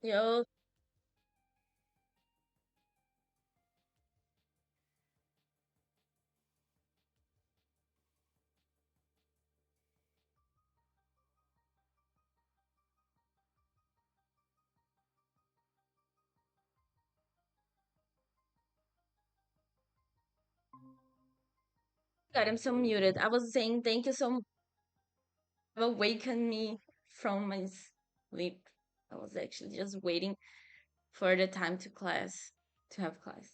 Yo, God, I'm so muted. I was saying thank you so much for awakening me from my sleep. I was actually just waiting for the time to have class.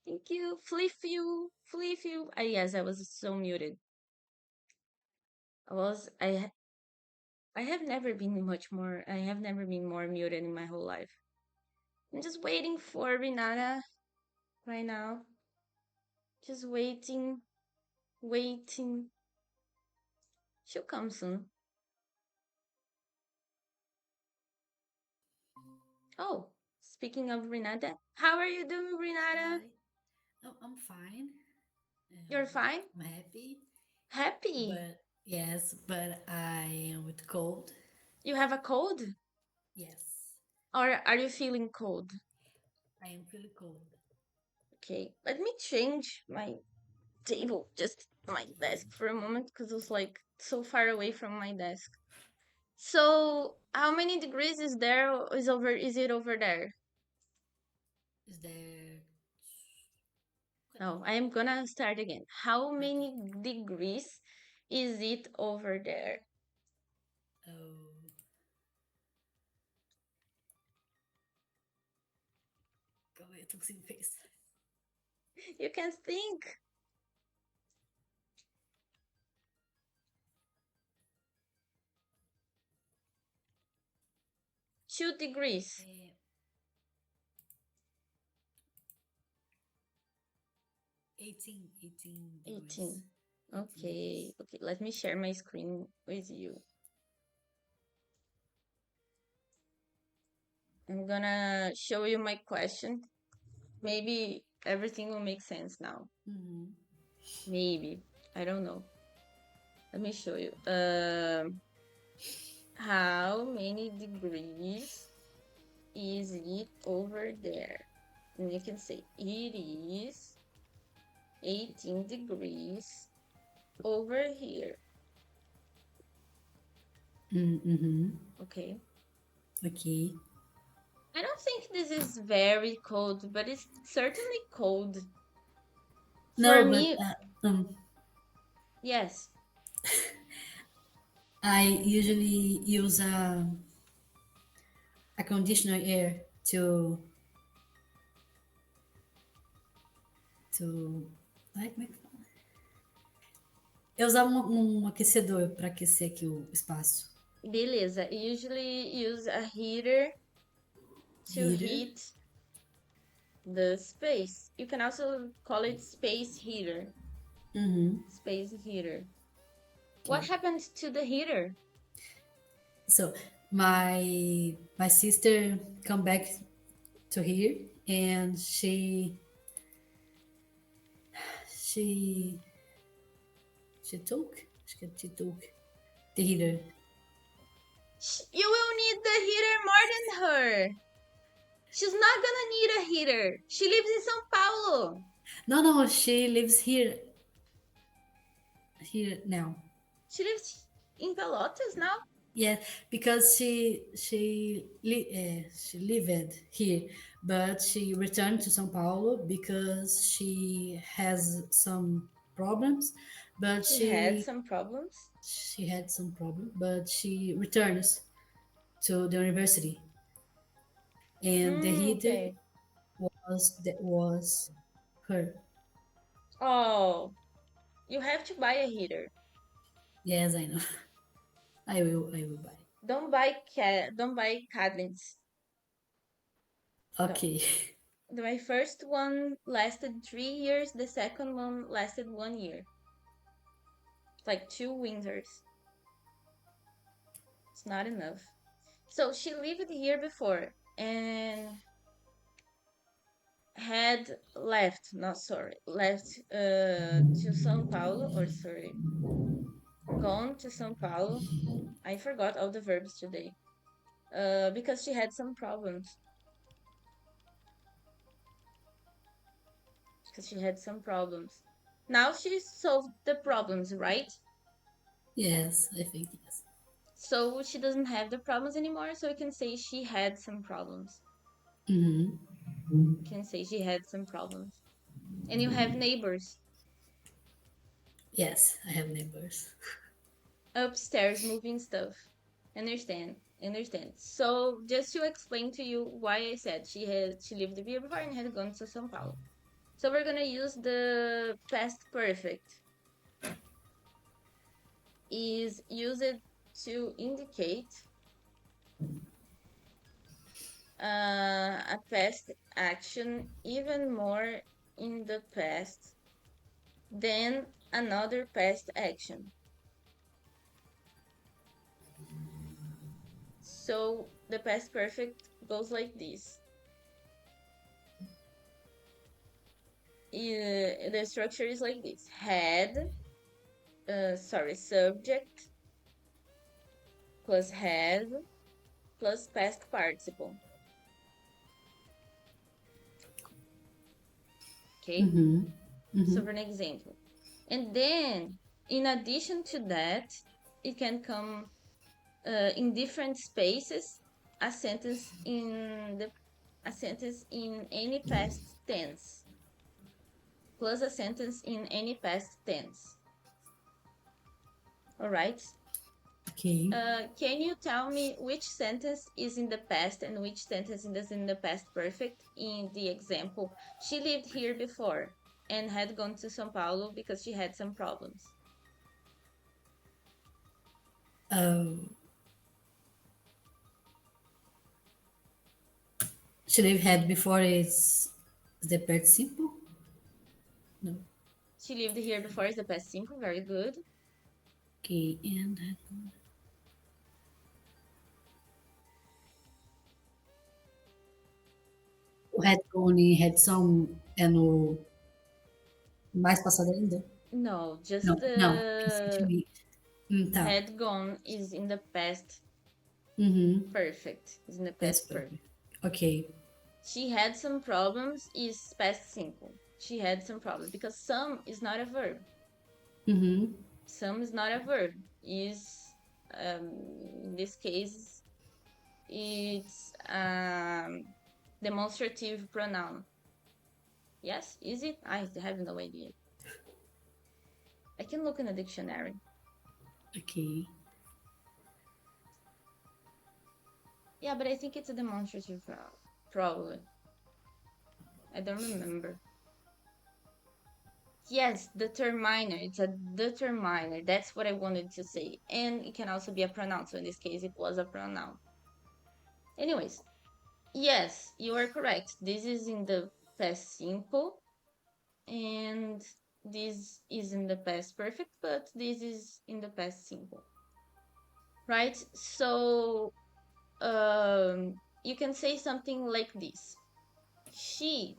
Thank you, Flip you. Yes, I was so muted. I was, I have never been I have never been more muted in my whole life. I'm just waiting for Renata right now. Just waiting. She'll come soon. Oh, speaking of Renata, how are you doing, Renata? Hi. Oh, I'm fine. You're fine? I'm happy, Happy? but yes, but I am with cold. You have a cold? Yes, Or are you feeling cold? I am really cold. Okay, let me change my table, just my desk for a moment, because it was like so far away from my desk. So, how many degrees is there? Is it over there? Is there? No, I am gonna start again. How Okay. many degrees is it over there? Oh, calma aí, eu tô conseguindo pensar. You can think. 2 degrees. É 18 degrees. 18. 18 degrees. Okay, let me share my screen with you. I'm gonna show you my question. Maybe everything will make sense now. Uhum. Maybe. I don't know. Let me show you. How many degrees is it over there? And you can say it is 18 degrees over here. Uhum. Okay. Ok. I don't think this is very cold, but it's certainly cold. For No, but me, yes. I usually use a conditioner air to. Ai, como é que fala? Eu usava um aquecedor para aquecer aqui o espaço. Beleza. Usually use a heater to Heater. heat the space. You can also call it space heater. Uhum. Space heater. What Okay. happened to the heater? So my sister come back to here and she she took she took the heater. You will need the heater more than her. She's not gonna need a heater. She lives in São Paulo. No, she lives here now. She lives in Pelotas now. Yeah, because she lived here, but she returned to São Paulo because she has some problems. But She had some problems. she had some problem, but she returns to the university, and the heater Okay. was her. Oh, you have to buy a heater. Yes, I know. I will buy. Don't buy cabinets. No. Okay. My first one lasted 3 years. The second one lasted 1 year. Like 2 winters. It's not enough. So she lived here before and had left, not sorry, left to São Paulo, or sorry, gone to São Paulo. I forgot all the verbs today. Because she had some problems. Because she had some problems. Now she solved the problems, right? Yes, I think yes. So she doesn't have the problems anymore, so we can say she had some problems. Mm-hmm. We can say she had some problems. And you have neighbors Yes, I have neighbors. upstairs moving stuff. Understand. So just to explain to you why I said she lived here before and had gone to São Paulo. So we're gonna use the past perfect is used to indicate a past action even more in the past than another past action. So the past perfect goes like this. The structure is like this: subject plus had plus past participle. Okay, Mm-hmm. so Mm-hmm. for an example, and then in addition to that, it can come in different spaces a sentence in the a sentence in any past tense plus a sentence in any past tense. All right. Okay. Can you tell me which sentence is in the past and which sentence is in the past perfect? In the example, she lived here before and had gone to São Paulo because she had some problems. Um, should have had before is the participle? No. She lived here before is the past simple. Very good. Okay, and o retcon had some é no mais passado ainda? No, Não, just não, recentemente. Tá. had gone is in the past Uhum. perfect. Is in the That's past perfect. perfect. Ok. She had some problems is past simple. She had some problems because some is not a verb. Uhum. Some is not a verb. Is in this case it's demonstrative pronoun. Yes, is it? I have no idea. I can look in a dictionary. Ok. Yeah, but I think it's a demonstrative pronoun. Probably. I don't remember. Yes, determiner. It's a determiner. That's what I wanted to say. And it can also be a pronoun. So in this case, it was a pronoun. Anyways, yes, you are correct. This is in the past simple, and this is in the past perfect, but this is in the past simple, right? So you can say something like this: She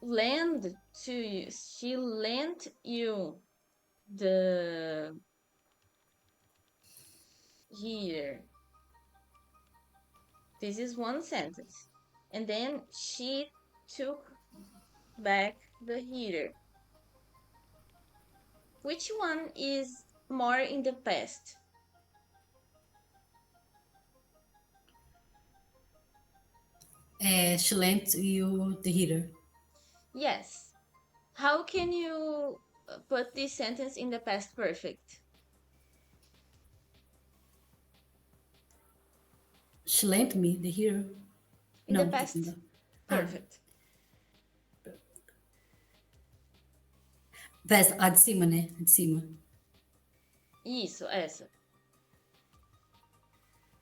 lent to you. She lent you the heater. This is one sentence. And then she took back the heater. Which one is more in the past? She lent you the heater. Yes. How can you put this sentence in the past perfect? She lent me the heater. In the Não, tipo, past não. Ah, perfect. a de cima, né? A de cima. Isso, essa.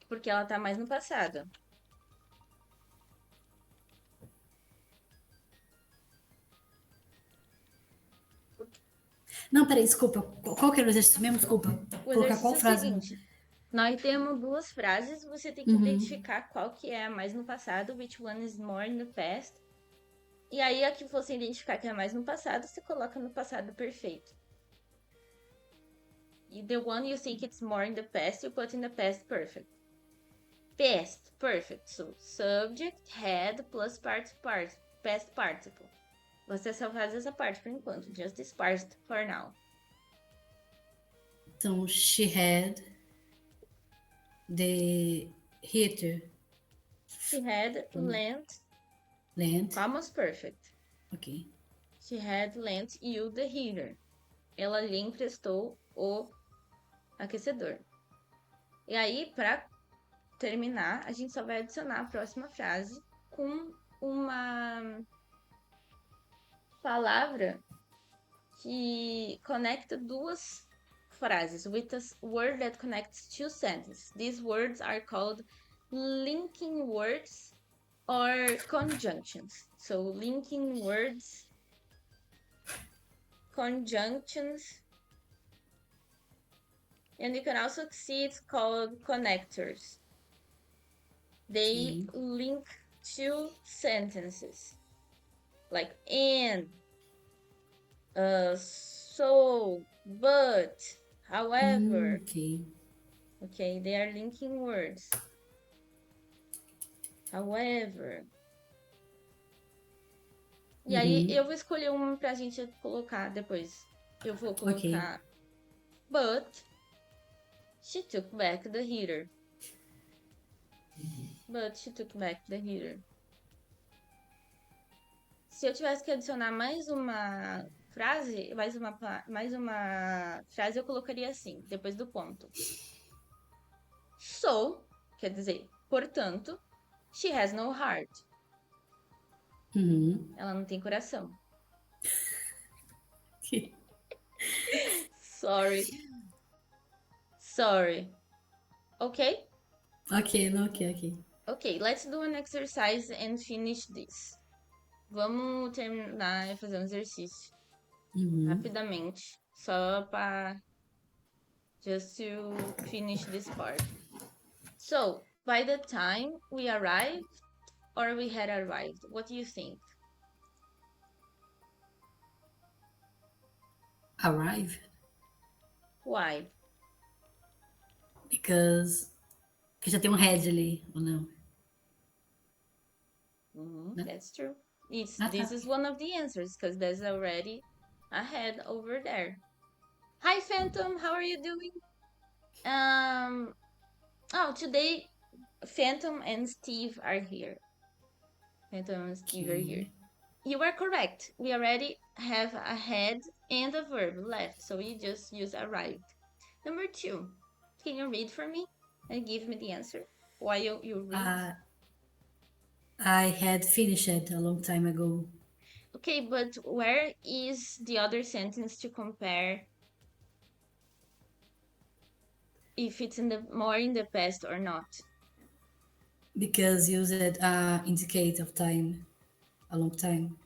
Porque ela tá mais no passado. Não, peraí, desculpa. Qual que era o exercício mesmo? Desculpa. O Colocar exercício qual é o frase? seguinte: nós temos duas frases, você tem que Uhum. identificar qual que é a mais no passado, which one is more in the past. E aí, a que você identificar que é mais no passado, você coloca no passado perfeito. The one you think it's more in the past, you put in the past perfect. Past perfect. So subject, had plus past participle. Você só faz essa parte por enquanto. Just this part for now. Então, she had the heater She had from lent, land. almost perfect. Ok. She had lent you the heater. Ela lhe emprestou o aquecedor. E aí, para terminar, a gente só vai adicionar a próxima frase com uma palavra que conecta duas frases, with a word that connects two sentences. These words are called linking words or conjunctions. So linking words, conjunctions, and you can also see it's called connectors. They Ok. link two sentences, like and, so, but, however. Ok. Okay, they are linking words. However. E aí Uhum. eu vou escolher uma pra gente colocar depois. Eu vou Ok. colocar but she took back the heater. But she took back the heater. Se eu tivesse que adicionar mais uma frase, eu colocaria assim, depois do ponto. So, quer dizer, portanto, she has no heart. Uhum. Ela não tem coração. Ok. Sorry. Sorry. Okay? Ok, não, ok, ok. Okay, let's do an exercise and finish this. Vamos terminar e fazer um exercício Uhum. rapidamente, só para just to finish this part. So, by the time we arrived or we had arrived, what do you think? Arrive. Why? Because. Porque já tem um head ali, ou não? Não? That's true. It's Ah, tá. this is one of the answers because there's already a head over there. Hi, Phantom. How are you doing? Um. Oh, today Phantom and Steve are here. Phantom and Steve are here. Ok. You are correct. We already have a head and a verb left, so we just use arrived. Number 2. Can you read for me and give me the answer while you read? I had finished it a long time ago. Okay, but where is the other sentence to compare if it's in the more in the past or not? Because used indicate of time, a long time.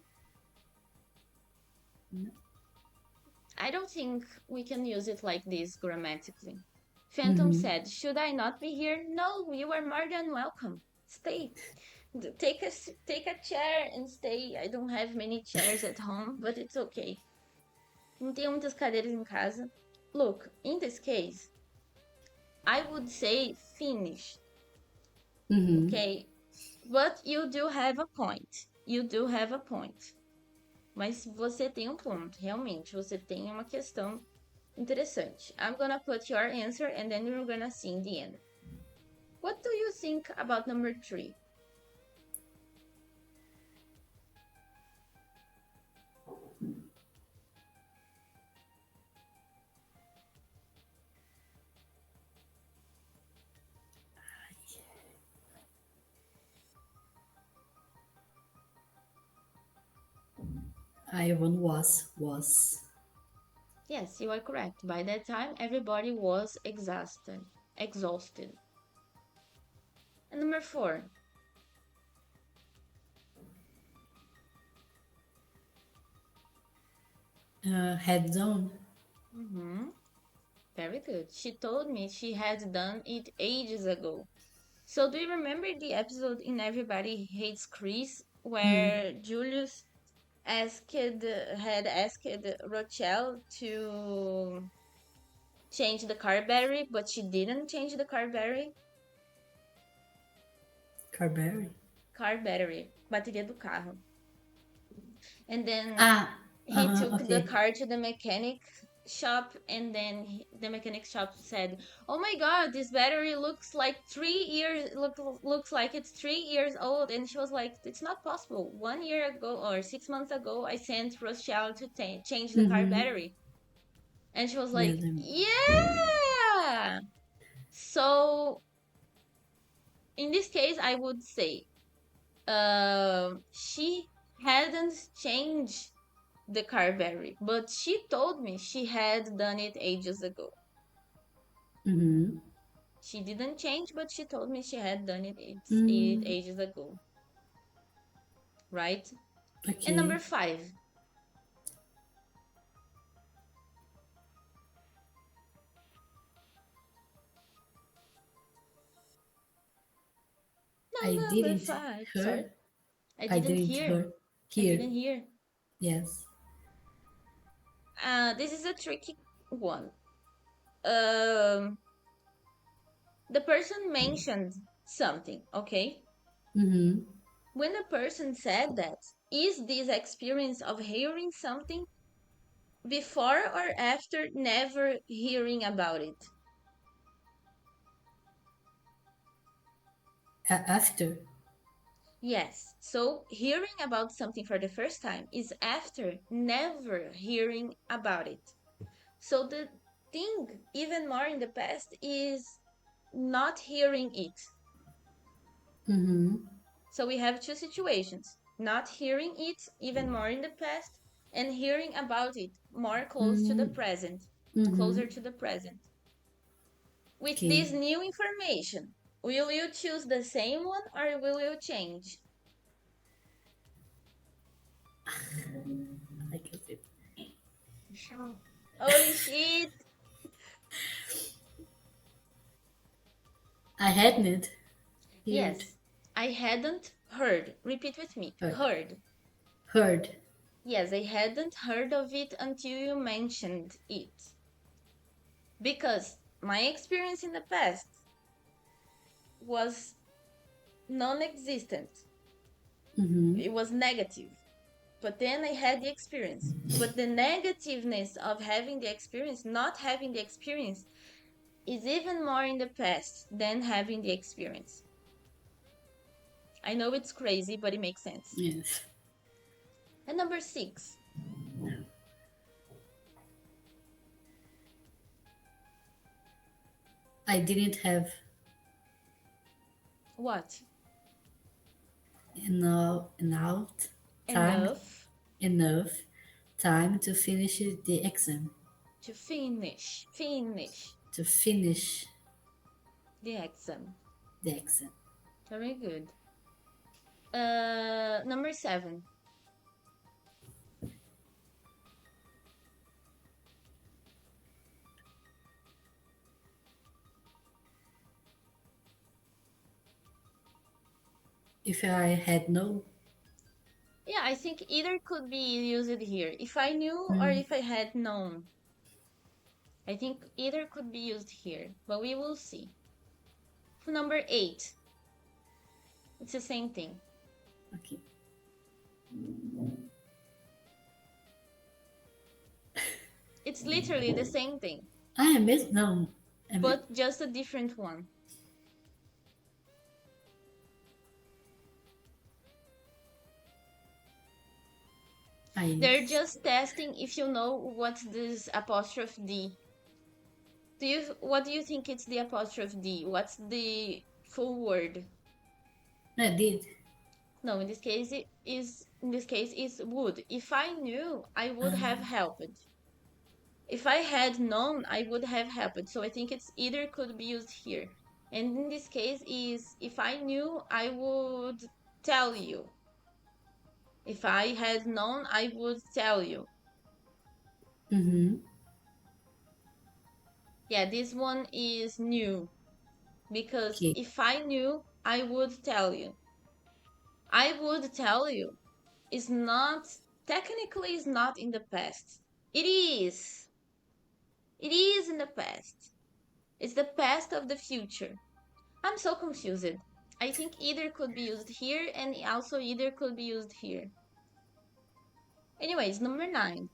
I don't think we can use it like this grammatically. Phantom Mm-hmm. said, "Should I not be here?" No, you are more than welcome. Stay. Take a chair and stay. I don't have many chairs at home, but it's okay. Não tenho muitas cadeiras em casa. Look, in this case, I would say finish, Mm-hmm. okay? But you do have a point. You do have a point. Mas você tem um ponto, realmente. Você tem uma questão interessante. I'm gonna put your answer and then we're gonna see in the end. What do you think about number 3? I one was. Yes, you are correct. By that time, everybody was exhausted. Exhausted. And number 4. Had done. Mm-hmm. Very good. She told me she had done it ages ago. So do you remember the episode in Everybody Hates Chris where Julius had asked Rochelle change the car battery, but she didn't change the car battery. Carberry. Car battery, bateria do carro. And then Ah, he took the okay. car to the mechanic shop, and then the mechanic shop said, "Oh my god, this battery looks like 3 years, looks like it's 3 years old." And she was like, "It's not possible. 1 year ago or 6 months ago, I sent Rochelle to change the car Mm-hmm. battery." And she was Yeah, like, "Yeah." So in this case, I would say, she hadn't changed the car battery, but she told me she had done it ages ago. mm-hmm. She didn't change, but she told me she had done it Mm, ages ago, right? And number okay. 5. I No, number didn't 5. Sorry, hear. I I didn't didn't hear. hear. I Here. didn't hear. Yes. This is a tricky one. Um, the person mentioned something, okay? Mm-hmm. When the person said that, is this experience of hearing something before or after never hearing about it? After. Yes. So hearing about something for the first time is after never hearing about it. So the thing, even more in the past, is not hearing it. Mm-hmm. So we have two situations: not hearing it, even more in the past, and hearing about it more close to the Mm-hmm. present, Mm-hmm. closer to the present. With Okay. this new information, will you choose the same one or will you change? I guess it. Holy shit! I hadn't heard. Yes, I hadn't heard. Repeat with me. Heard. Heard. Heard. Yes, I hadn't heard of it until you mentioned it. Because my experience in the past was non existent, Mm-hmm. it was negative. But then I had the experience. But the negativeness of having the experience, not having the experience, is even more in the past than having the experience. I know it's crazy, but it makes sense. Yes. And number 6, I didn't have what? enough time Enough enough time to finish the exam. to finish To finish the exam. the exam. Very good. Number 7. If I had no. Yeah, I think either could be used here. If I knew or Mm, if I had known. I think either could be used here, but we will see. For number 8, it's the same thing. okay. It's literally the same thing, I missed no. I mean, but just a different one. I They're just testing if you know what's this apostrophe D. What do you think it's the apostrophe D? What's the full word? I did. No, in this case is would. If I knew, I would have helped. If I had known, I would have helped. So I think it's either could be used here. And in this case is if I knew, I would tell you. If I had known, I would tell you. Mm-hmm. Yeah, this one is new because Okay. if I knew, I would tell you. I would tell you is not technically is not in the past. It is. It is in the past. It's the past of the future. I'm so confused. I think either could be used here and also either could be used here. Anyways, number 9.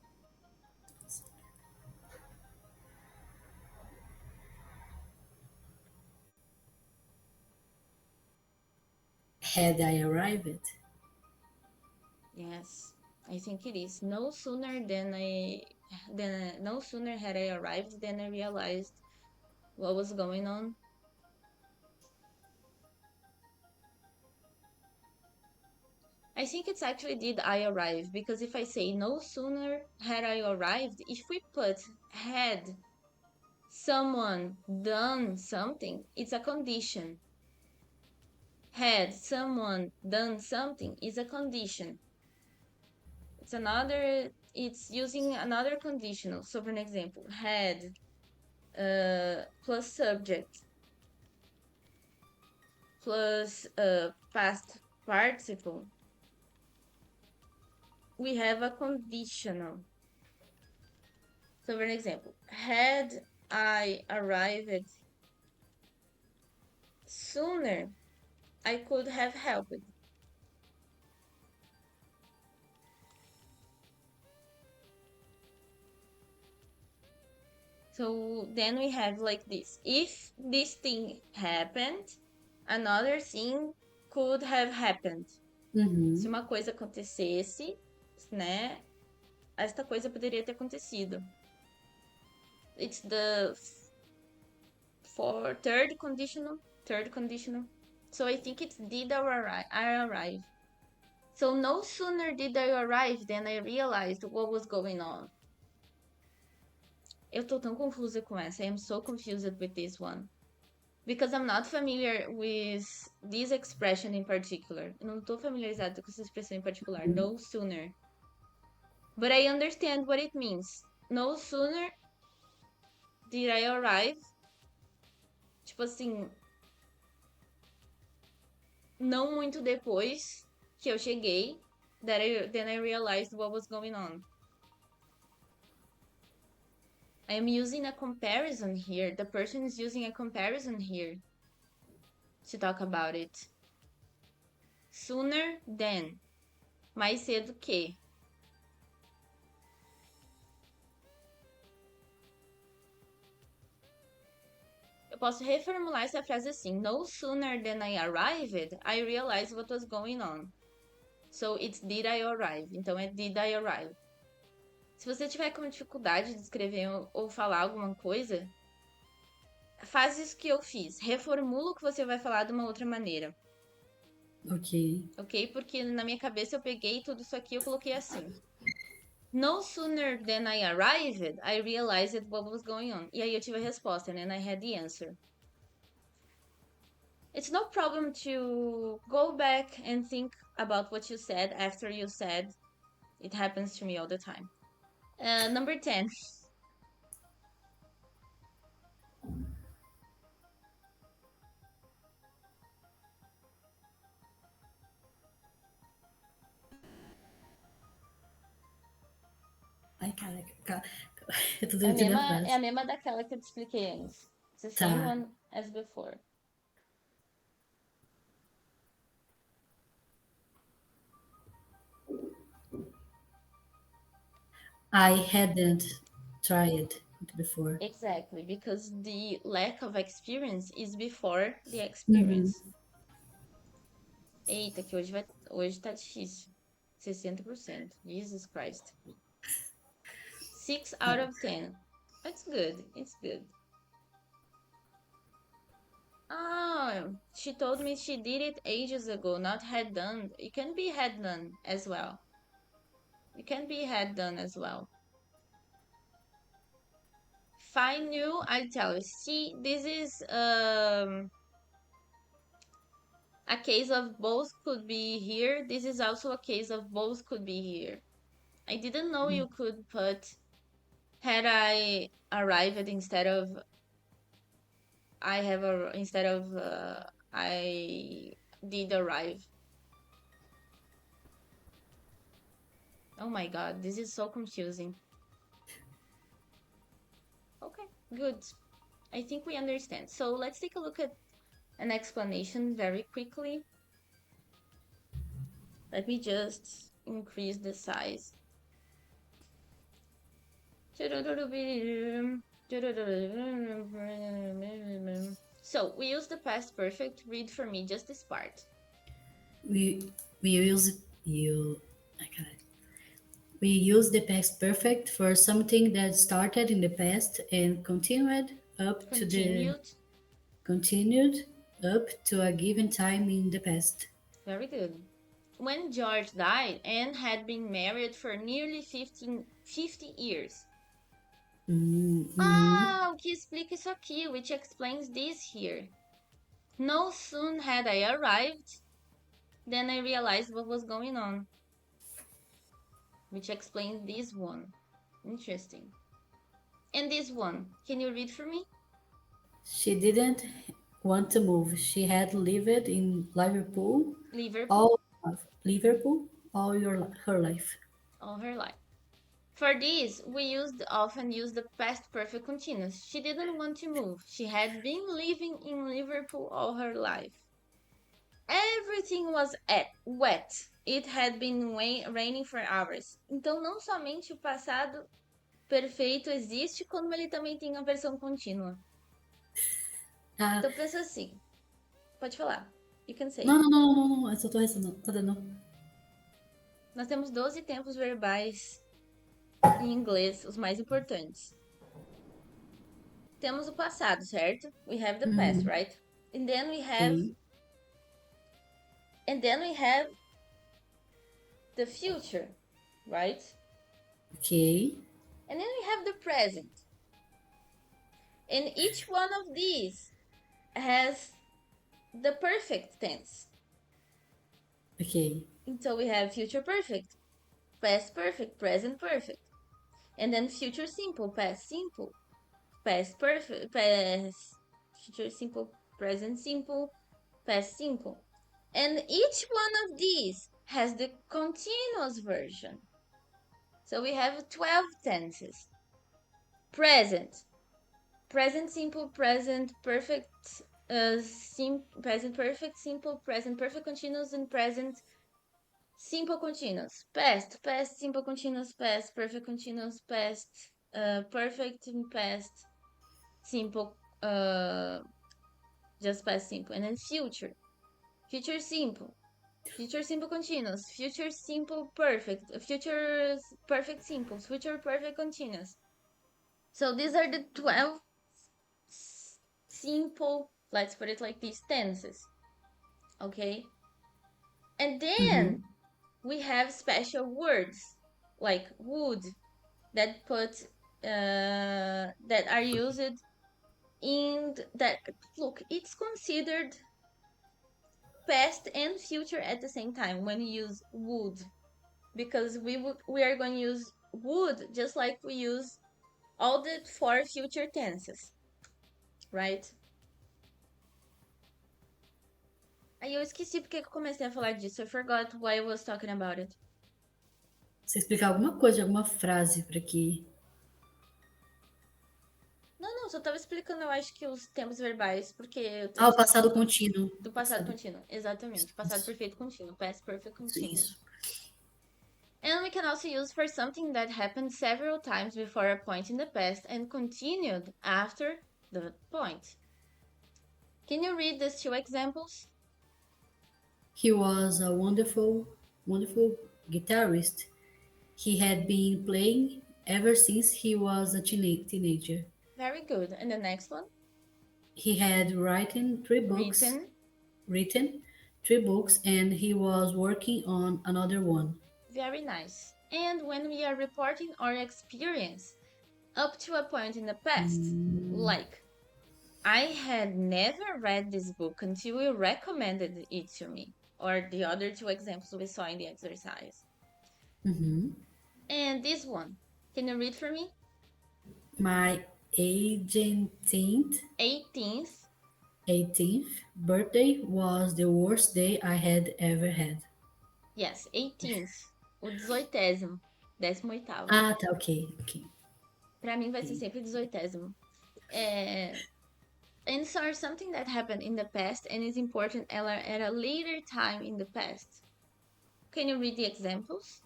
Had I arrived? Yes, I think it is. No sooner had I arrived than I realized what was going on. I think it's actually did I arrive, because if I say no sooner had I arrived, if we put had someone done something, it's a condition. Had someone done something is a condition. It's using another conditional. So for an example, had plus subject plus past participle, we have a conditional. So for an example, had I arrived sooner, I could have helped. So then we have like this. If this thing happened, another thing could have happened. Se Uhum. uma coisa acontecesse, né? Esta coisa poderia ter acontecido. It's the for third conditional. So I think it's did I arrive. So no sooner did I arrive than I realized what was going on. Eu tô tão confusa com essa. I am so confused with this one. Because I'm not familiar with this expression in particular. Eu não tô familiarizada com essa expressão em particular. No sooner. But I understand what it means. No sooner did I arrive. Tipo assim, não muito depois que eu cheguei, then I realized what was going on. I am using a comparison here. The person is using a comparison here to talk about it. Sooner than. Mais cedo que. Eu posso reformular essa frase assim: No sooner than I arrived, I realized what was going on. So it's did I arrive. Então é did I arrive. Se você tiver com dificuldade de escrever ou falar alguma coisa, faz isso que eu fiz. Reformula o que você vai falar de uma outra maneira. Ok. Ok? Porque na minha cabeça eu peguei tudo isso aqui e eu coloquei assim. No sooner than I arrived, I realized what was going on. E aí eu tive a resposta, né? And I had the answer. It's no problem to go back and think about what you said after you said. It happens to me all the time. Number 10. Ai, caraca. Eu tô É a demitindo a mesma, é a frase. mesma daquela que eu te expliquei antes. It's the same Tá. one as before. I hadn't tried it before. Exactly, because the lack of experience is before the Uhum. experience. Eita, que hoje tá difícil. 60%. Jesus Christ. 6 out of 10. It's good. It's good. Oh, she told me she did it ages ago, not had done. It can be had done as well. It can be had done as well. If I knew, I'd tell you. See, this is a case of both could be here. This is also a case of both could be here. I didn't know you could put had I arrived instead of I did arrive. Oh my god, this is so confusing. Ok. Good. I think we understand. So let's take a look at an explanation very quickly. Let me just increase the size. So we use the past perfect. Read for me just this part. We use you. I got it. We use the past perfect for something that started in the past and Continued. continued up to a given time in the past. Very good. When George died, Anne had been married for nearly 50 years. Mm-hmm. Ah, o que explica isso aqui, which explains this here. No soon had I arrived, then I realized what was going on, which explains this one. Interesting. And this one, can you read for me? She didn't want to move. She had lived in Liverpool, all Liverpool her life. all her life. For this, we often use the past perfect continuous. She didn't want to move. She had been living in Liverpool all her life. Everything was wet. It had been raining for hours. Então, não somente o passado perfeito existe, como ele também tem a versão contínua. Ah, Então, pensa assim. Pode falar. You can não, say. não, não, não, não. Eu só tô respondendo. Tá dando. Nós temos 12 tempos verbais em inglês, os mais importantes. Temos o passado, certo? We have the past, Uhum. right? And then we have Ok, and then we have the future, right? ok, And then we have the present. And each one of these has the perfect tense. ok, So we have future perfect, past perfect, present perfect, and then future simple, past perfect, past future simple, present simple, past simple. And each one of these has the continuous version. So we have 12 tenses. Present, present simple, present perfect, present perfect simple, present perfect continuous, and present simple continuous. Past simple continuous, past perfect continuous, past perfect and past simple, just past simple, and then future simple, future simple continuous, future simple perfect, future perfect simple, future perfect continuous. So these are the 12 simple, let's put it like these, tenses. Okay? And uhum. then we have special words like would that that are used in that, look, it's considered past and future at the same time when you use would, because we are going to use would just like we use all the four future tenses, right? Aí eu esqueci porque que eu comecei a falar disso. I forgot why I was talking about it. Você explicar alguma coisa, alguma frase para que. Não, não, só tava explicando, eu acho que os tempos verbais, porque eu Ah, o tinha passado contínuo. do passado Passado. contínuo. Exatamente. Passado Isso, perfeito contínuo. Past perfect isso, continuous. isso. And we can also use for something that happened several times before a point in the past and continued after the point. Can you read these two examples? He was a wonderful guitarist. He had been playing ever since he was a teenager. Very good. And the next one? He had Written. written three books, and he was working on another one. Very nice. And when we are reporting our experience up to a point in the past, like, I had never read this book until you recommended it to me, or the other two examples we saw in the exercise. Mhm. And this one, can you read for me? My 18th 18th. 18th birthday was the worst day I had ever had. Yes, 18th. O 18º. 18º. Ah, tá, ok, ok. Pra mim vai ser Ok. sempre 18º. Uh, and are something that happened in the past and is important at a later time in the past. Can you read the examples?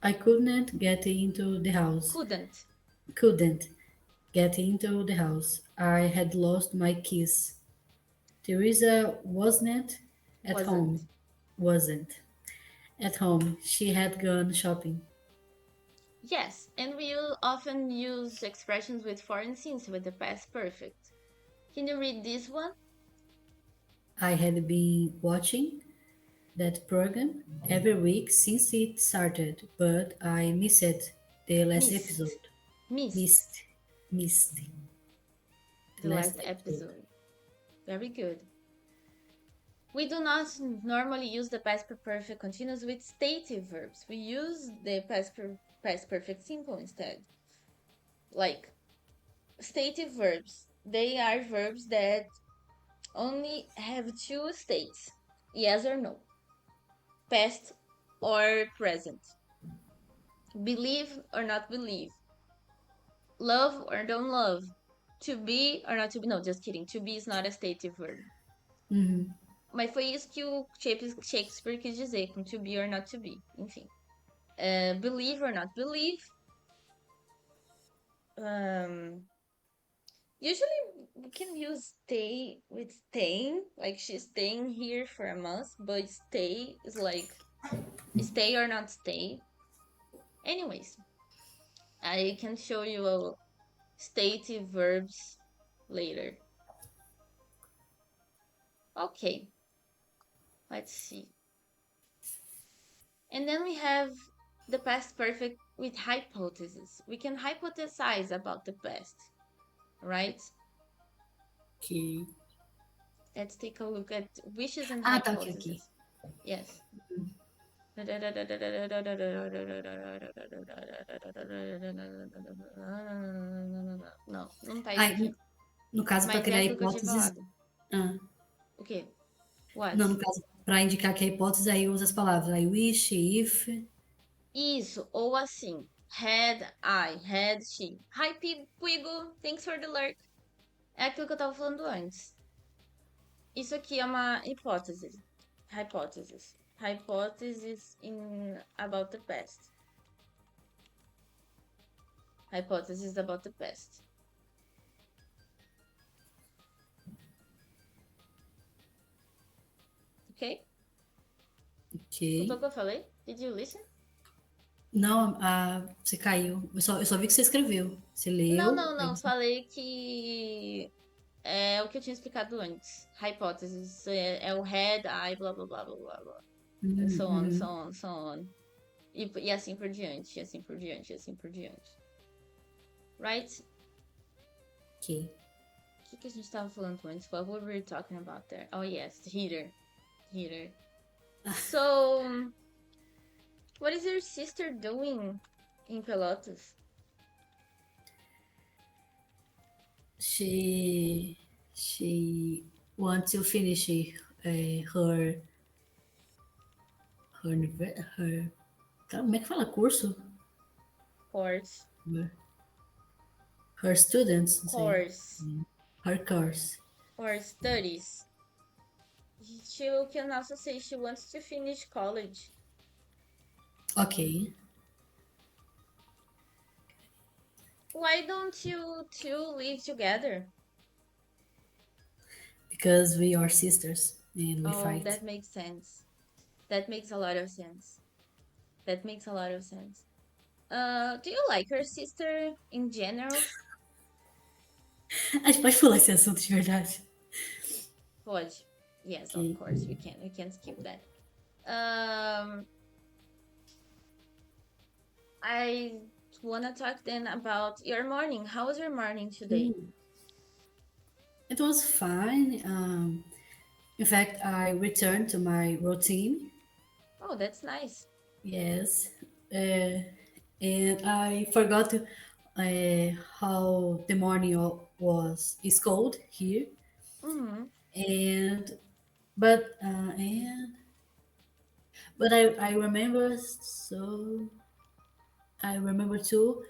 I couldn't get into the house. Couldn't, Couldn't get into the house. I had lost my keys. Teresa wasn't at wasn't. home. Wasn't at home. She had gone shopping. Yes, and we will often use expressions with foreign scenes with the past perfect. Can you read this one? I had been watching that program every week since it started, but I missed the last Missed. episode. Missed Missed. Missed the the last last episode. episode. Very good. We do not normally use the perfect continuous with stative verbs. We use the past perfect simple instead. Like stative verbs, they are verbs that only have two states, yes or no, past or present, believe or not believe, love or don't love, to be or not to be. No, just kidding. To be is not a stative verb. Mhm. Mas foi isso que o Shakespeare quis dizer com to be or not to be. Enfim. Believe or not believe. Um, Usually we can use stay with staying, like she's staying here for a month, but stay is like stay or not stay. Anyways, I can show you a stative verbs later. Okay, let's see. And then we have the past perfect with hypothesis. We can hypothesize about the past, right? Ok. Let's take a look at wishes and Ah, tá aqui, aqui. hypotheses. Yes. Não, não tá isso Ai, aqui. no caso, para Mas é criar aquilo que eu tinha hipóteses. falado. Ah, O quê? What? não, no caso, para indicar que é hipótese, aí usa as palavras I wish, if. Isso, ou assim. Had I, had she. Hi, Pigo, thanks for the lurk. É aquilo que eu tava falando antes. Isso aqui é uma hipótese. Hypothesis. Hypothesis in about the past. Hypothesis about the past. Ok? Escutou o Ok. que eu falei? Did you listen? Não, você caiu. Eu só vi que você escreveu. Você Não, leu, não, aí não. você. Falei que é o que eu tinha explicado antes. Hypothesis. É o head, I, blá, blá, blá, blá, blá, blá. And so on, so Uhum. on, so on. E assim por diante, e assim por diante, e assim por diante. Right? Ok. O que a gente tava falando antes? What were we talking about there? Oh, yes, heater. Heater. So, what is your sister doing in Pelotas? She wants to finish her her como é que fala curso? Course. Her students, não sei. Course. Her course. Or studies. She can also say she wants to finish college. Ok. Why don't you two live together? Because we are sisters and we Oh, fight. that makes sense. That makes a lot of sense. That makes a lot of sense. Do you like your sister in general? A gente pode pular esse assunto de verdade. Pode. Yes, of Ok. course, we can. We can skip that. Um, I wanna talk then about your morning. How was your morning today? It was fine. In fact, I returned to my routine. Oh, that's nice. Yes. And I forgot how the morning was. It's cold here. Mm-hmm. And but I remember I remember too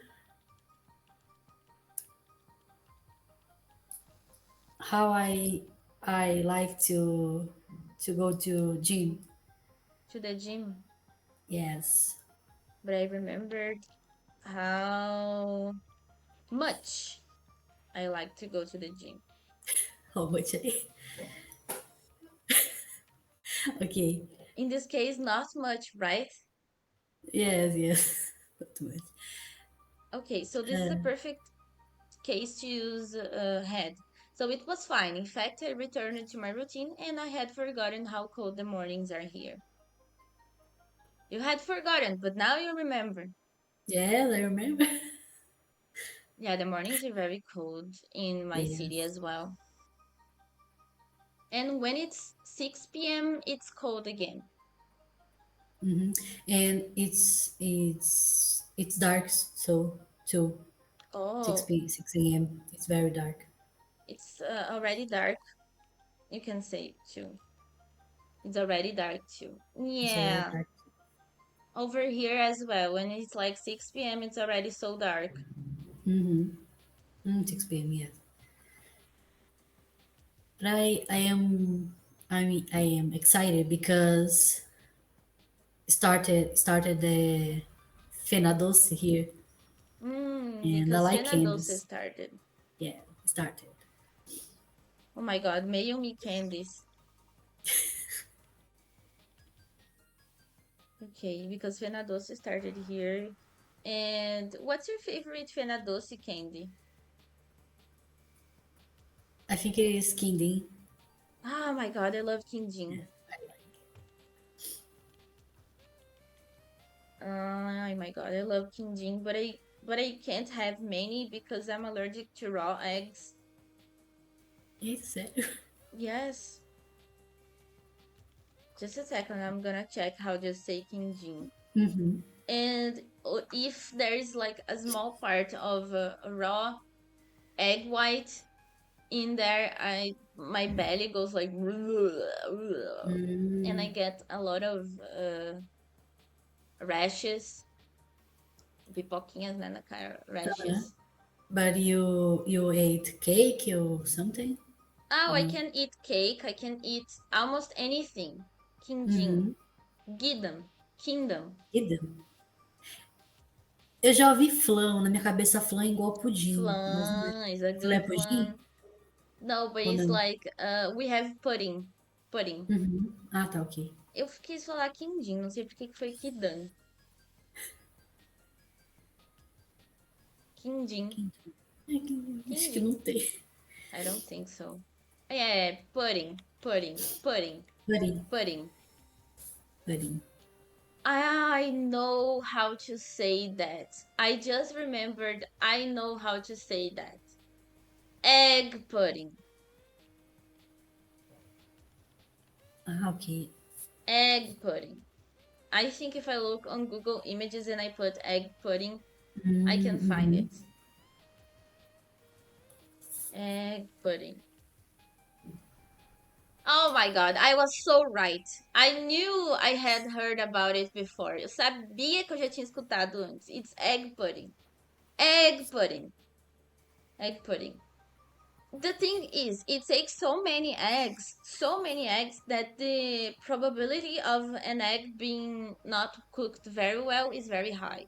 how I like to go to gym. to the gym, Yes. but I remembered how much I like to go to the gym. How much okay. In this case, not much, right? Yes, yes. Not too much. Okay, so this is a perfect case to use had. So it was fine. In fact, I returned to my routine and I had forgotten how cold the mornings are here. You had forgotten, but now you remember. Yes, I remember. Yeah, the mornings are very cold in my city Yes. as well. And when it's 6 p.m., it's cold again. Hmm. And it's dark, so too 6 Oh, p 6 a.m. It's very dark. it's already dark. You can say too. It's already dark too. It's already Yeah, dark. over here as well. When it's like 6 p.m., it's already so dark. Mm-hmm. 6 p.m. Yes. But I am excited because started the fenados here, and I Because like Fena Doce candies. started. Yeah, started. Oh my God, mail me candies. Okay, because Fena Doce started here. And what's your favorite Fena Doce candy? I think it is candy. Oh my God, I love Kinjin. Oh my God, I love Kinjin, but I can't have many because I'm allergic to raw eggs. It's Yes, just a second, I'm gonna check how to say Kinjin. mm-hmm. And if there is like a small part of raw egg white in there, I my belly goes like and I Mm, get a lot of rashes, pipoquinhas, né, na cara, rashes. but you ate cake or something? Oh, I No. can eat cake. I can eat almost anything. Quindim, Uhum. guidam, kingdom, Hidden. Eu já ouvi flan, na minha cabeça flan é igual pudim, mas não é. flan is a Flan é good pudim one. No, but ou it's não? like we have pudding, pudding. Uhum. Ah, tá, ok. Eu quis falar quindim, não sei por que que foi quidam. Quindim, É que, acho que não quindim. tem. I don't think so. Yeah, pudding, pudding, pudding, Farinha, pudding. farinha. I know how to say that. I just remembered I know how to say that. Egg pudding. Ah, ok. Egg pudding. I think if I look on Google Images and I put egg pudding, I can find Uhum. it. Egg pudding. Oh my god, I was so right. I knew I had heard about it before. Eu sabia que eu já tinha escutado antes. It's egg pudding. Egg pudding. Egg pudding. The thing is, it takes so many eggs that the probability of an egg being not cooked very well is very high.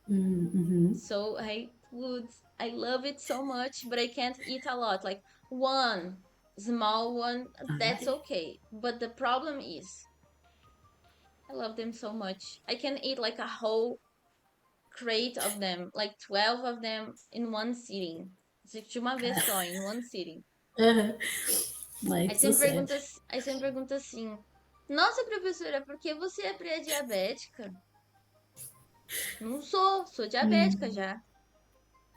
Uhum. So I love it so much, but I can't eat a lot. Like one small one, that's Ai. okay. But the problem is, I love them so much. I can eat like a whole crate of them, like 12 of them in one sitting. De uma vez só, in one sitting. Aham. Like so sad. Aí sempre pergunta assim: Nossa, professora, por que você é pré-diabética? Não sou diabética Hum. já.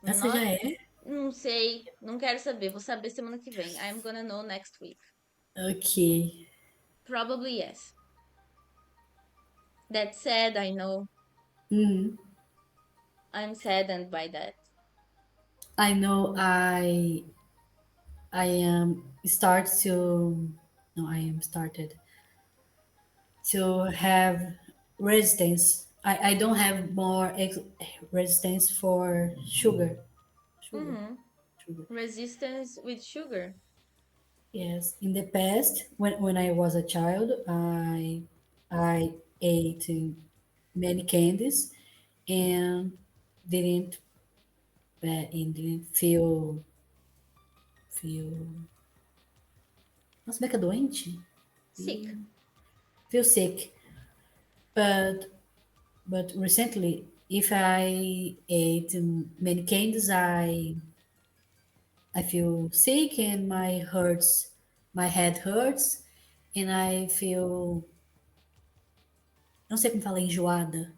Essa já Não, é? não sei, não quero saber, vou saber semana que vem. I'm gonna know next week. Ok. Probably yes. That said, I know Uhum. I'm saddened by that. I know I am start to no I am started to have resistance. I don't have more resistance for sugar. Sugar. Uhum. sugar. Resistance with sugar. Yes, in the past, when I was a child, I ate many candies and didn't and didn't feel. Nossa, como é que é doente? Sick. Feel, feel sick. But recently, if I ate many candies, I feel sick and my head hurts, and I feel, não sei como fala, enjoada.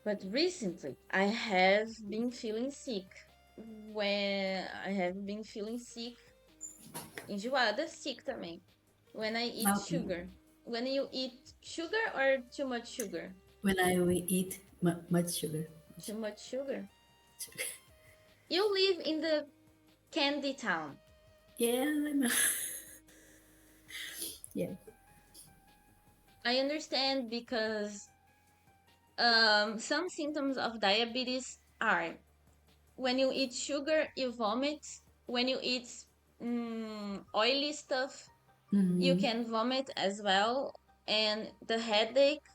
But recently, I have been feeling sick. When I have been feeling sick, enjoada, sick também. When I eat Okay. sugar. When you eat sugar or too much sugar? When I will eat much sugar. Too much sugar. You live in the candy town. Yeah, I know. Yeah. I understand because some symptoms of diabetes are when you eat sugar, you vomit. When you eat oily stuff, you Mm-hmm. can vomit as well. And the headache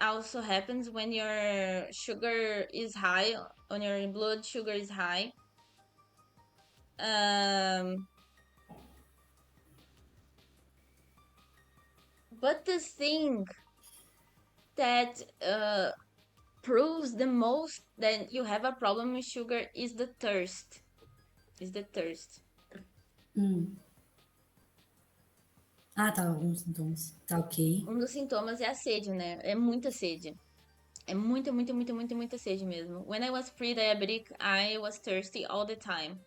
also happens when your sugar is high, when your blood sugar is high. Um, but the thing that proves the most that you have a problem with sugar is the thirst. Is the thirst. Mm. Ah, tá. Alguns sintomas. Tá ok. Um dos sintomas é a sede, né? É muita sede. É muita, muita, muita, muita, muita sede mesmo. When I was pre-diabetic, I was thirsty all the time.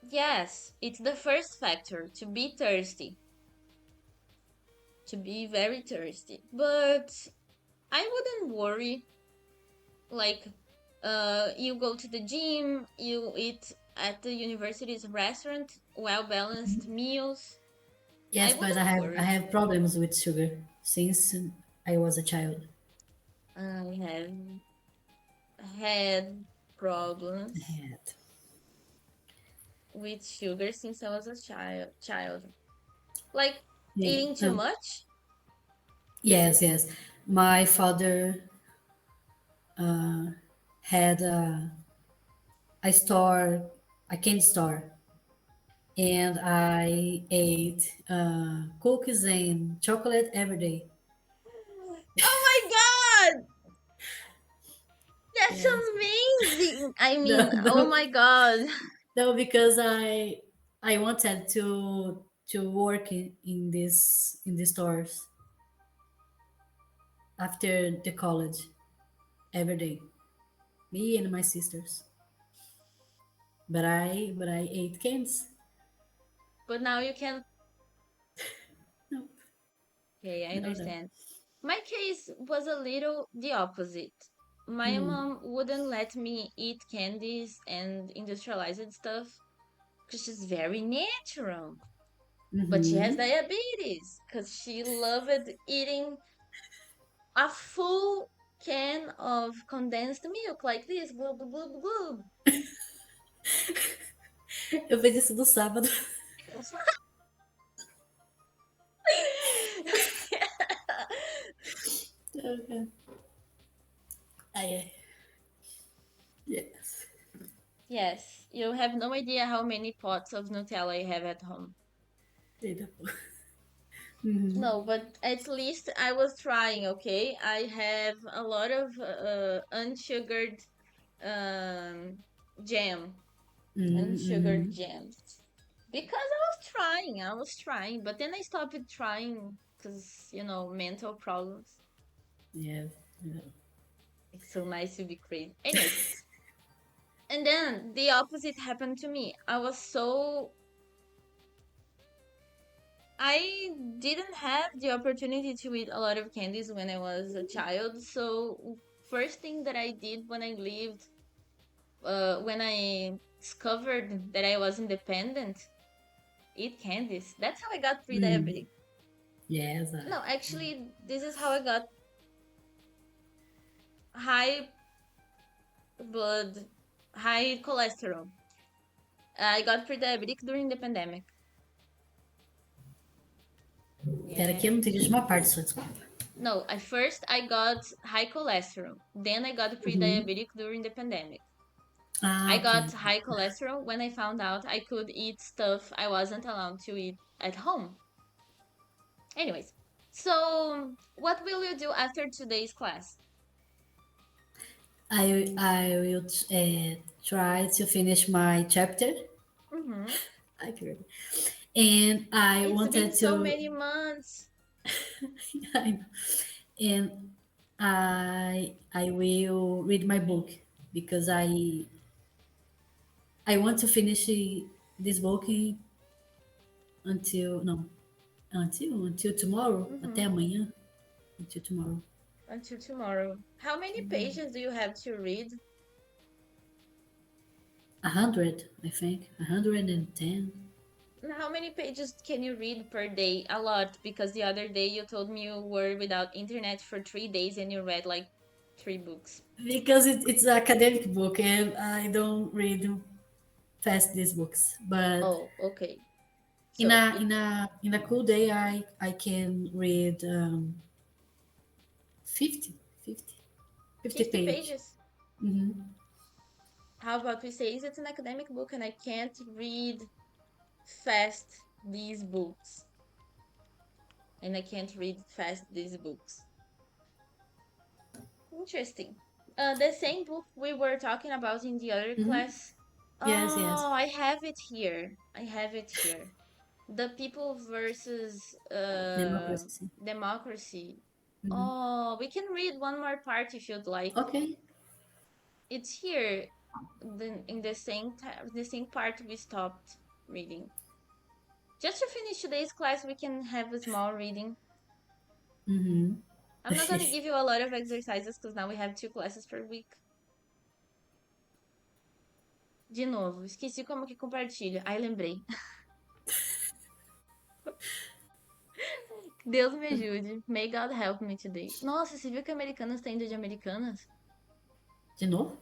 Yes, it's the first factor to be thirsty, to be very thirsty. But I wouldn't worry. Like, you go to the gym, you eat at the university's restaurant, well-balanced meals. I Yes, but wouldn't I worry. have problems with sugar since I was a child. I have had I problems had. with sugar since I was a child. Like Yeah. eating too much. Yes, yes. My father had a store, a candy store, and I ate cookies and chocolate every day. Oh my god! That's Yes. amazing! I No, mean, oh no, my god. no, because I wanted to work in the stores after the college every day. Me and my sisters. But I ate candies. But now you can. No, Okay, I no, no. understand. My case was a little the opposite. My Mm, mom wouldn't let me eat candies and industrialized stuff because she's very natural. But she has mm-hmm. diabetes because she loved eating a full can of condensed milk like this. Glub, glub, glub, glub. Eu fiz isso no sábado. Okay. Ai, ai. Yes. Yes, you have no idea how many pots of Nutella I have at home. Eita, pô. Uhum. No, but at least I was trying, okay? I have a lot of unsugared um, jam, unsugared Uhum. jam. Because I was trying, but then I stopped trying because, mental problems. Yes. Yeah. It's so nice to be crazy. Anyways, and then the opposite happened to me. I didn't have the opportunity to eat a lot of candies when I was a child. So first thing that I did when I discovered that I was independent, eat candies. That's how I got Mm. pre-diabetic. Yes. No, actually, this is how I got high blood. high cholesterol. I got pre-diabetic during the pandemic. Pera aqui, eu Yeah. não entendi de uma parte só, desculpa. No, at first I got high cholesterol. Then I got Uhum. pre-diabetic during the pandemic. Ah, I ok. got high cholesterol when I found out I could eat stuff I wasn't allowed to eat at home. Anyways, so what will you do after today's class? I will try to finish my chapter. Mm-hmm. Ai, que vergonha. And I It's been wanted so to, many months. I know. And I will read my book because I want to finish this book until no until tomorrow, até Mm-hmm. amanhã, until tomorrow. Until tomorrow. How many pages do you have to read? 100, I think, 110. How many pages can you read per day? A lot, because the other day you told me you were without internet for 3 days and you read like three books. Because it's an academic book and I don't read fast these books. But Oh, okay. in So a cool day, I can read 50, 50, 50 50 page. pages. Hmm. How about we say it's an academic book and I can't read fast these books. And I can't read fast these books. Interesting. The same book we were talking about in the other Hmm. class. Yes, yes. Oh, I have it here. I have it here. The People versus Democracy. Democracy. Hmm. Oh, we can read one more part if you'd like. Okay. It's here, in the same part we stopped reading. Just to finish today's class, we can have a small reading. Hmm. I'm not gonna give you a lot of exercises because now we have 2 classes per week. De novo, esqueci como que compartilha. Ai, lembrei. Deus me ajude. May God help me today. Nossa, você viu que Americanas tá indo de Americanas? De novo?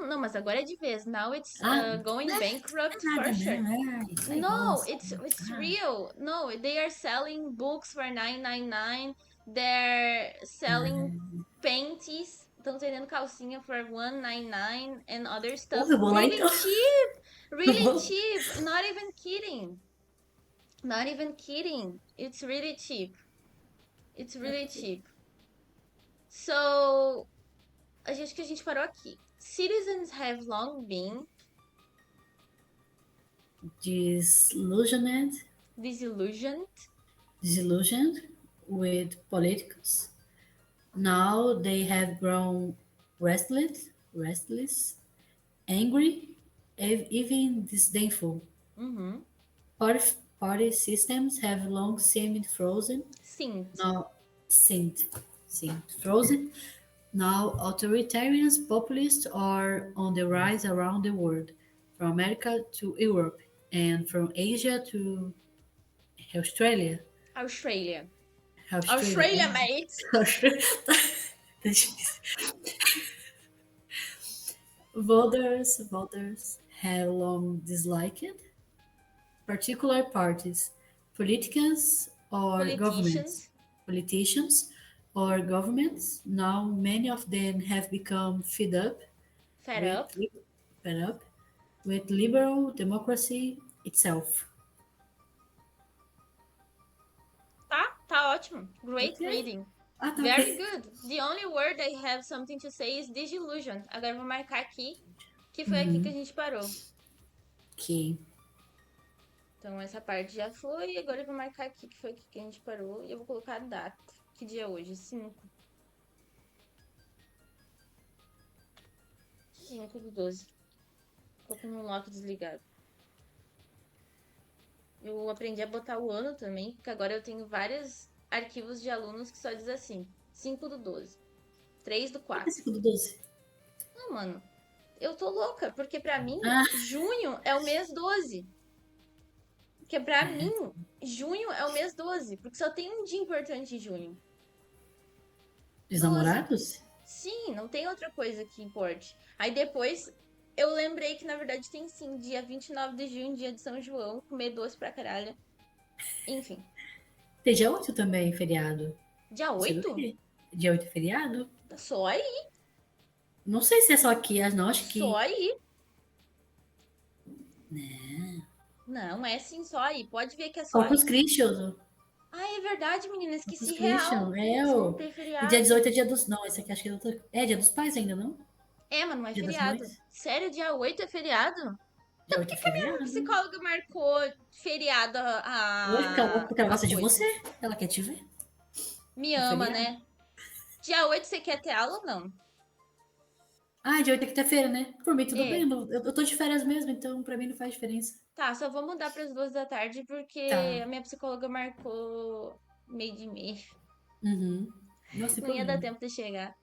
Não, mas agora é de vez. Now it's Ah, going não é bankrupt for nada sure. não. Ai, sai No, bosta. it's Ah, real. No, they are selling books for 9.99. They're selling ah. panties. Estão vendendo calcinha for 1.99 and other Porra, stuff. eu vou lá Really então. cheap. Eu Really vou. cheap. Not even kidding. Not even kidding. It's really cheap. It's really cheap. So, acho que a gente parou aqui. Citizens have long been Disillusioned, disillusioned. disillusioned with politics. Now they have grown restless, angry, even disdainful. Uhum. Party, party systems have long seemed frozen, Seemed. now seemed frozen. Now authoritarian populists are on the rise around the world, from America to Europe, and from Asia to Australia. Australia. Australia. Australia, mate! Australia. Voters have long disliked particular parties, politicians or governments, Politicians politicians or governments. Now many of them have become fed with up. fed up with liberal democracy itself. Tá ótimo. Great Ok? reading. Ah, tá ok. Very good. The only word I have something to say is disillusioned. Agora eu vou marcar aqui, que foi aqui que a gente parou. Ok. Então essa parte já foi, agora eu vou marcar aqui, que foi aqui que a gente parou. E eu vou colocar a data. Que dia é hoje? 5/12. Tô com o lock desligado. Eu aprendi a botar o ano também, porque agora eu tenho vários arquivos de alunos que só diz assim: 5/12, 3 do Por que 4. 5 do 12? Não, mano, eu tô louca, porque pra mim, Ah, junho é o mês 12. Porque pra mim, junho é o mês 12, porque só tem um dia importante em junho. os 12. namorados? Sim, não tem outra coisa que importe. Aí depois. Eu lembrei que na verdade tem sim, dia 29 de junho, dia de São João, comer doce pra caralho. Enfim, Tem dia 8 também, feriado. dia Você viu 8? que dia 8 é feriado? Só aí, Não sei se é só aqui, não, acho só que. aí. Não, é sim, só aí. Pode ver que é só Corpus aí. Christi, Ah, é verdade, menina, Corpus esqueci Christi, real. é Eles vão o. ter E dia 18 feriado. é dia dos. Não, esse aqui acho que é outra. É dia dos pais ainda, não? É, mas não é Dia das feriado. mães? Sério, dia 8 é feriado? Dia Então por 8 é que que a minha feriado. psicóloga marcou feriado Hoje, porque ela a gosta de coisa? você. Ela quer te ver Me no ama, feriado. né? Dia 8 você quer ter aula ou não? Ah, dia 8 é quinta-feira, né? Por mim, tudo bem. É. Eu tô de férias mesmo, então pra mim não faz diferença. Tá, só vou mudar para as 2 da tarde porque Tá. a minha psicóloga marcou meio de meio. Uhum. Não sem Não ia dar problema. tempo de chegar.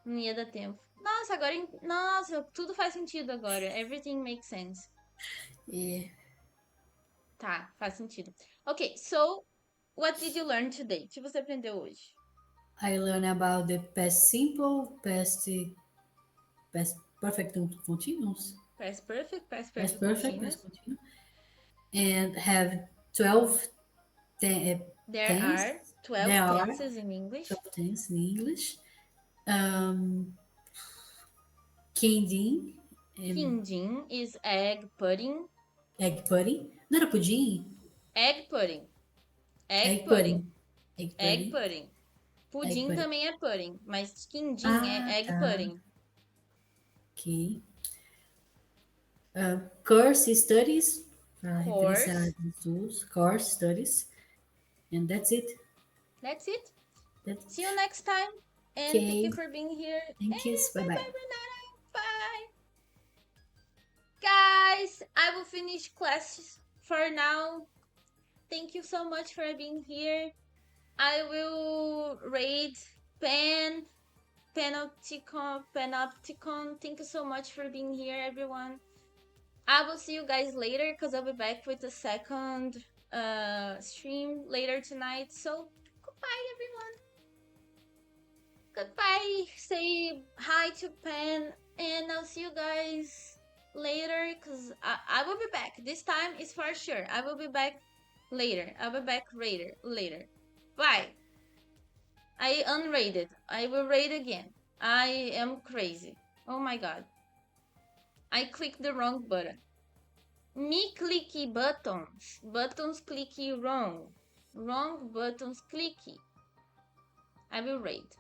Não ia dar tempo. Nossa, agora. Nossa, tudo faz sentido agora. Everything makes sense. E Tá, faz sentido. Ok, so, what did you learn today? O que você aprendeu hoje? I learn about the past simple, past perfect continuous, Past past perfect perfect, past continuous. continuous, and have 12 There tense. are There 12 are tenses in English. 12 tense in English. Candy and Quindim is egg pudding. egg pudding. Não era pudim? Egg pudding. Egg Egg pudding. pudding. Egg Egg pudding. pudding. Egg Pudim pudding. também é pudding, mas quindim Ah, é egg tá. pudding. Ok. Course studies. Para referenciar Course. os estudos. Course studies. And that's it. That's it. That's See you next time. And thank you okay. for being here. Thank you. And Bye bye bye. bye, Renata. Bye. Guys, I will finish classes for now. Thank you so much for being here. I will rate Pen, Panopticon. Thank you so much for being here, everyone. I will see you guys later because I'll be back with the second stream later tonight. So, goodbye, everyone. Goodbye. Say hi to Pen, and I'll see you guys later because I will be back. This time is for sure. I will be back later. I'll be back later. Later. Bye. I unrated. I will rate again. I am crazy. Oh my god. I clicked the wrong button. Me clicky buttons. Buttons clicky wrong. Wrong buttons clicky. I will rate.